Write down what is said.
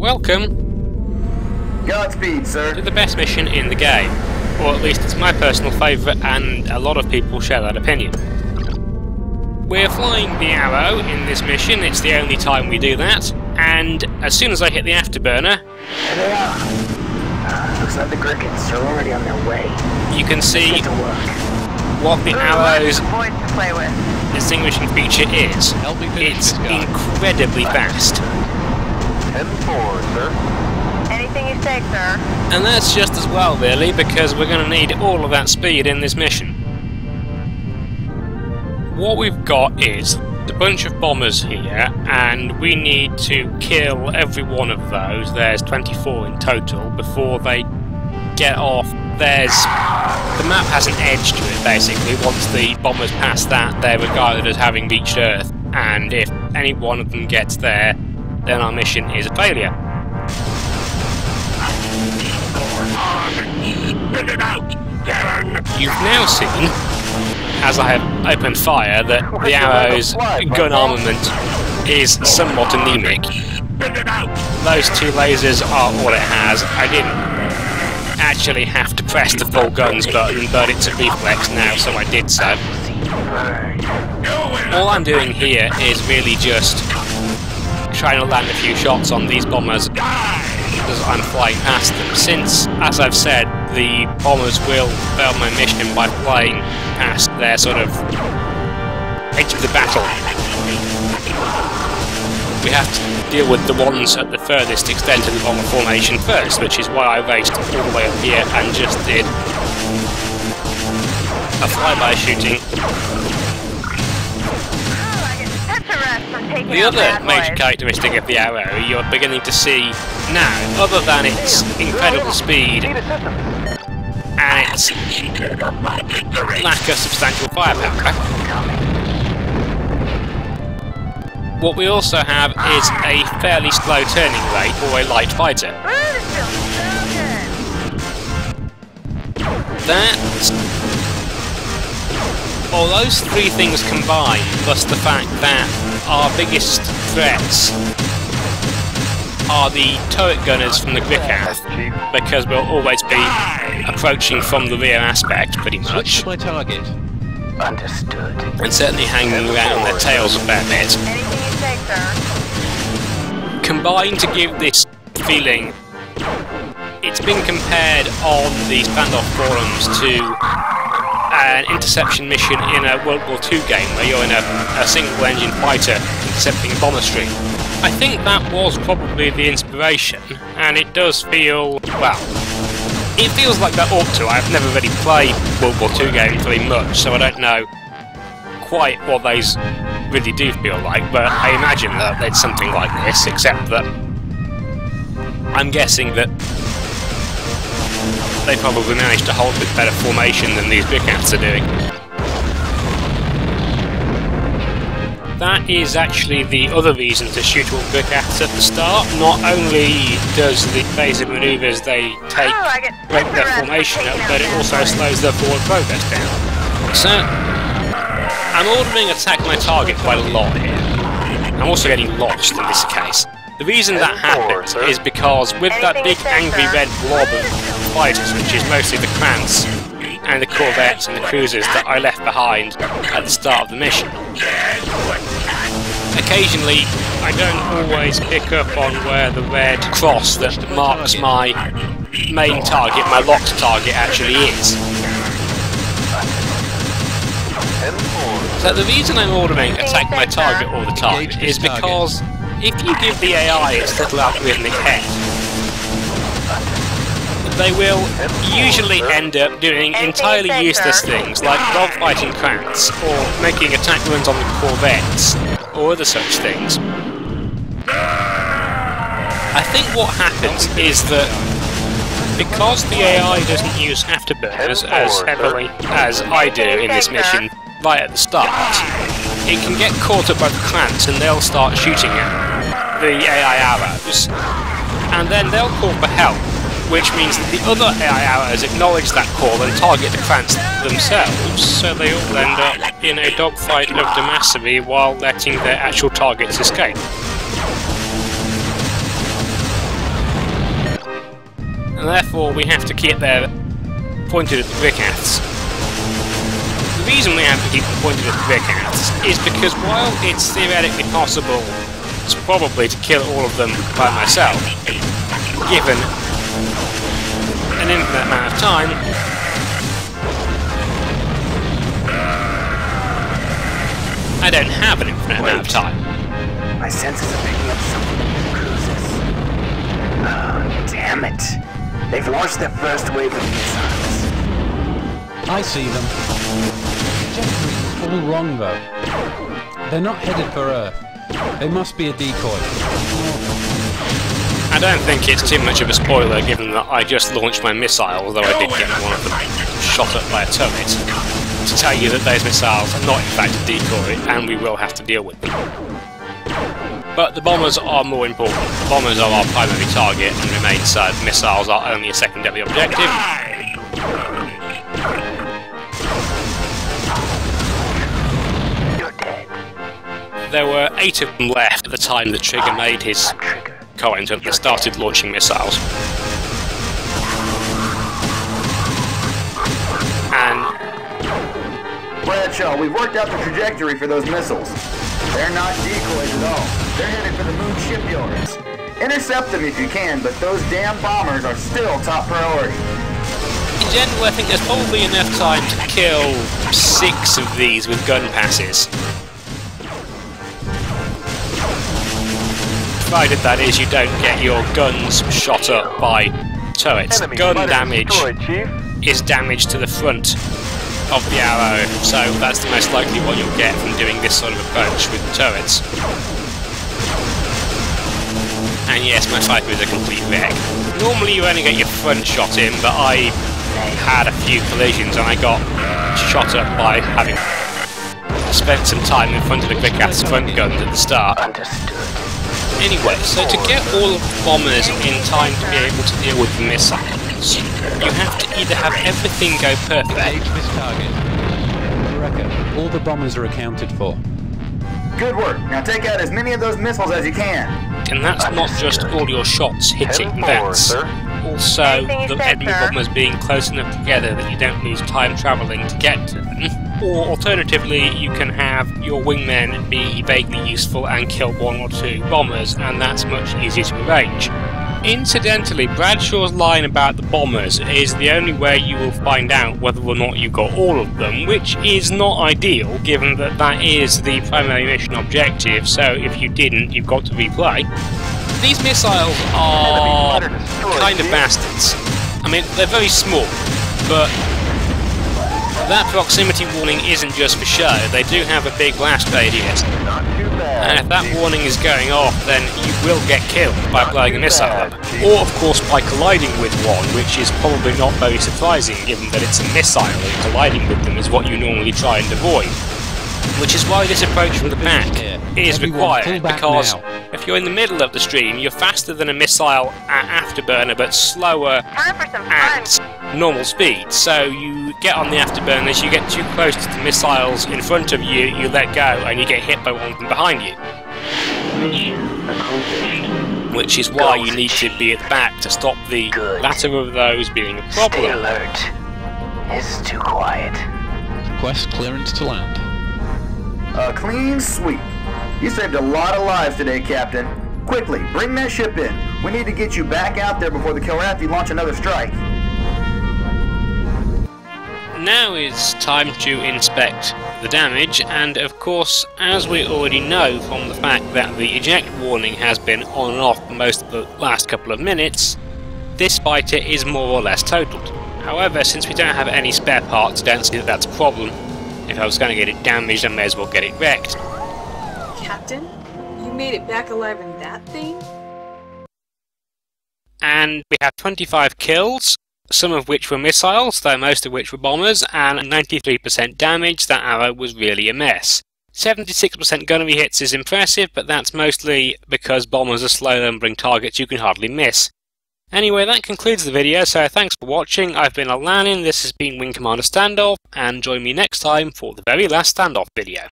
Welcome Godspeed, sir. to the best mission in the game. Or at least it's my personal favourite, and a lot of people share that opinion. We're flying the Arrow in this mission, it's the only time we do that, and as soon as I hit the afterburner... There they are. Looks like the Grickets are already on their way. You can see Get to work. what the Arrow's Boys to play with. distinguishing feature is. It's incredibly fast. 10-4, sir. Anything you say, sir. And that's just as well, really, because we're going to need all of that speed in this mission. What we've got is a bunch of bombers here, and we need to kill every one of those. There's 24 in total before they get off. The map has an edge to it, basically. Once the bombers pass that, they're regarded as having reached Earth, and if any one of them gets there, then our mission is a failure. You've now seen, as I have opened fire, that the Arrow's gun armament is somewhat anemic. Those two lasers are all it has. I didn't actually have to press the full guns button, but it's a reflex now, so I did so. All I'm doing here is really just trying to land a few shots on these bombers as I'm flying past them, since, as I've said, the bombers will fail my mission by flying past their sort of edge of the battle. We have to deal with the ones at the furthest extent of the bomber formation first, which is why I raced all the way up here and just did a flyby shooting. The other major characteristic of the Arrow you're beginning to see now, other than its incredible speed and its lack of substantial firepower, what we also have is a fairly slow turning rate for a light fighter. All those three things combined, plus the fact that our biggest threats are the turret gunners from the Gricketh, because we'll always be approaching from the rear aspect, pretty much. My target. Understood. And certainly hanging around their tails a fair bit. Anything you say, sir. Combined to give this feeling, it's been compared on the Standoff forums to an interception mission in a World War II game where you're in a single-engine fighter intercepting a bomber stream. I think that was probably the inspiration, and it does feel, well, it feels like that ought to. I've never really played World War II games very much, so I don't know quite what those really do feel like, but I imagine that it's something like this, except that I'm guessing that they probably managed to hold a bit better formation than these Grickeths are doing. That is actually the other reason to shoot all Grickeths at the start. Not only does the phase of manoeuvres they take break their formation up, but it also slows their forward progress down. So, I'm ordering attack my target quite a lot here. I'm also getting lost in this case. The reason that happens is because with that big angry red blob of fighters, which is mostly the Krantz and the corvettes and the cruisers that I left behind at the start of the mission, occasionally I don't always pick up on where the red cross that marks my main target, my locked target, actually is. So the reason I'm ordering attack my target all the time is because if you give the AI its little algorithmic head, they will usually end up doing entirely useless things like dogfighting Krantz or making attack runs on the corvettes or other such things. I think what happens is that because the AI doesn't use afterburners as heavily as I do in this mission right at the start, it can get caught up by the Krantz and they'll start shooting at the AI arrows, and then they'll call for help, which means that the other AI arrows acknowledge that call and target the Krantz themselves, so they all end up in a dogfight of Damassery while letting their actual targets escape. and therefore we have to keep them pointed at the Brickats. The reason we have to keep them pointed at the Brickats is because while it's theoretically possible probably to kill all of them by myself, given an infinite amount of time, I don't have an infinite amount of time. My senses are picking up something in the cruises. Oh, damn it. They've launched their first wave of missiles. I see them. Trajectory is all wrong though. They're not headed for Earth. They must be a decoy. I don't think it's too much of a spoiler given that I just launched my missile, although I did get one of them shot up by a turret, to tell you that those missiles are not in fact a decoy and we will have to deal with them. But the bombers are more important. The bombers are our primary target and remain so. Missiles are only a secondary objective. There were 8 of them left at the time the Trigger made his comment and started launching missiles. And Bradshaw, we've worked out the trajectory for those missiles. They're not decoys at all. They're headed for the moon shipyards. Intercept them if you can, but those damn bombers are still top priority. in general, I think there's probably enough time to kill 6 of these with gun passes. Provided, that is, you don't get your guns shot up by turrets. Gun damage is damage to the front of the arrow, so that's the most likely what you'll get from doing this sort of approach with turrets. And yes, my fighter is a complete wreck. Normally you only get your front shot in, but I had a few collisions and I got shot up by having spent some time in front of the Quick-Ass front guns at the start. Anyway, so to get all of the bombers in time to be able to deal with the missiles, you have to either have everything go perfect. Engage this target. Reckon all the bombers are accounted for. Good work. Now take out as many of those missiles as you can. And that's not just all your shots hitting, that's also the enemy bombers being close enough together that you don't lose time travelling to get to them. Or alternatively, you can have your wingmen be vaguely useful and kill 1 or 2 bombers, and that's much easier to arrange. Incidentally, Bradshaw's line about the bombers is the only way you will find out whether or not you got all of them, which is not ideal, given that that is the primary mission objective, so if you didn't, you've got to replay. These missiles are kind of bastards. I mean, they're very small, but that proximity warning isn't just for show. They do have a big blast radius. And if that warning is going off, then you will get killed by blowing a missile up. Or, of course, by colliding with one, which is probably not very surprising, given that it's a missile, and colliding with them is what you normally try and avoid. Which is why this approach from the back is required, because if you're in the middle of the stream, you're faster than a missile at afterburner, but slower at normal speed. So you get on the afterburners, you get too close to the missiles in front of you, you let go, and you get hit by one from behind you. Which is why you need to be at the back to stop the latter of those being a problem. Stay alert. It's too quiet. Request clearance to land. A clean sweep. You saved a lot of lives today, Captain. Quickly, bring that ship in. We need to get you back out there before the Kilrathi launch another strike. Now is time to inspect the damage, and of course, as we already know from the fact that the eject warning has been on and off for most of the last couple of minutes, this fighter is more or less totaled. However, since we don't have any spare parts, I don't see that that's a problem. If I was going to get it damaged, I may as well get it wrecked. Captain, you made it back alive in that thing? And we have 25 kills, some of which were missiles, though most of which were bombers, and 93% damage. That arrow was really a mess. 76% gunnery hits is impressive, but that's mostly because bombers are slow numbering targets you can hardly miss. Anyway, that concludes the video, so thanks for watching. I've been Alanin, this has been Wing Commander Standoff, and join me next time for the very last Standoff video.